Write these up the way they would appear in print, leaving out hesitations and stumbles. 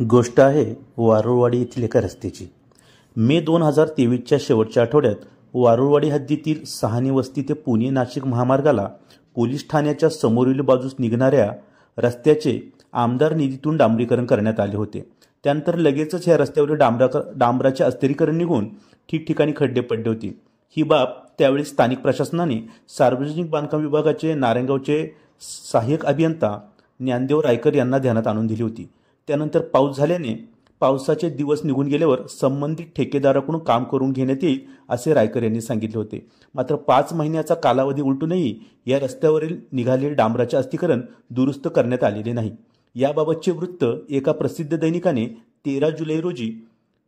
गोष्ट आहे वारुळवाडी येथील एका रस्त्याची। मे 2023च्या शेवटच्या आठवड्यात वारुळवाडी हद्दीतील सहानी वस्ती ते पुणे नाशिक महामार्गाला पोलीस ठाण्याच्या समोरील बाजूस निघणाऱ्या रस्त्याचे आमदार निधीतून डांबरीकरण करण्यात आले होते। त्यानंतर लगेचच या रस्त्यावरील डांबराचे अस्थिरीकरण निघून ठिकठिकाणी खड्डे पडले होते। ही बाब त्यावेळी स्थानिक प्रशासनाने सार्वजनिक बांधकाम विभागाचे नारायणगावचे सहाय्यक अभियंता ज्ञानदेव रायकर यांना ध्यानात आणून दिली होती। त्यानंतर पाऊस झाल्याने पावसाचे दिवस निघून गेल्यावर संबंधित ठेकेदाराकडून काम करून घेण्यात येईल असे रायकर यांनी सांगितले होते। मात्र 5 महिन्याचा कालावधी उलटूनही या रस्त्यावरील निघालेले डांबराचे अस्थिरीकरण दुरुस्त करण्यात आलेले नाही। याबाबतचे वृत्त एका प्रसिद्ध दैनिकाने 13 जुलै रोजी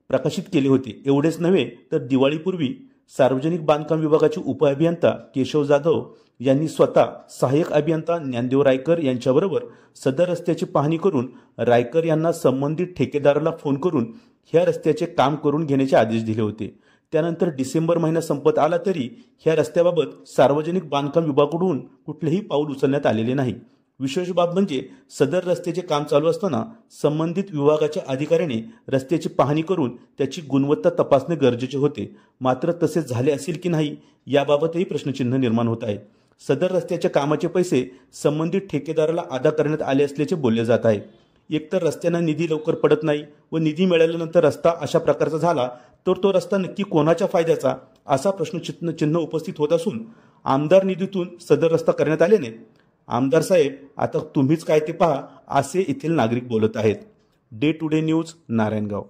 प्रकाशित केले होते। एवढेच नव्हे तर दिवाळीपूर्वी सार्वजनिक बांधकाम विभागाचे उपअभियंता केशव जाधव यांनी स्वतः सहाय्यक अभियंता ज्ञानदेव रायकर यांच्याबरोबर सदर रस्त्याची पाहणी करून रायकर यांना संबंधित ठेकेदाराला फोन करून ह्या रस्त्याचे काम करून घेण्याचे आदेश दिले होते। त्यानंतर डिसेंबर महिना संपत आला तरी ह्या रस्त्याबाबत सार्वजनिक बांधकाम विभागाकडून कुठलेही पाऊल उचलण्यात आलेले नाही। विशेष बाब म्हणजे सदर रस्त्याचे काम चालू असताना संबंधित विभागाच्या अधिकाऱ्याने रस्त्याची पाहणी करून त्याची गुणवत्ता तपासणे गरजेचे होते। मात्र तसे झाले असेल की नाही याबाबतही प्रश्नचिन्ह निर्माण होत आहे। सदर रस्त्याच्या कामाचे पैसे संबंधित ठेकेदाराला अदा करण्यात आले असल्याचे बोलले जात आहे। एकतर रस्त्यांना निधी लवकर पडत नाही व निधी मिळाल्यानंतर रस्ता अशा प्रकारचा झाला तर तो रस्ता नक्की कोणाच्या फायद्याचा असा प्रश्नचिन्ह उपस्थित होत असून आमदार निधीतून सदर रस्ता करण्यात आल्याने आमदार साहेब आता तुम्हीच काय ते पहा असे येथील नागरिक बोलत आहेत। Day to day news Narayangaon.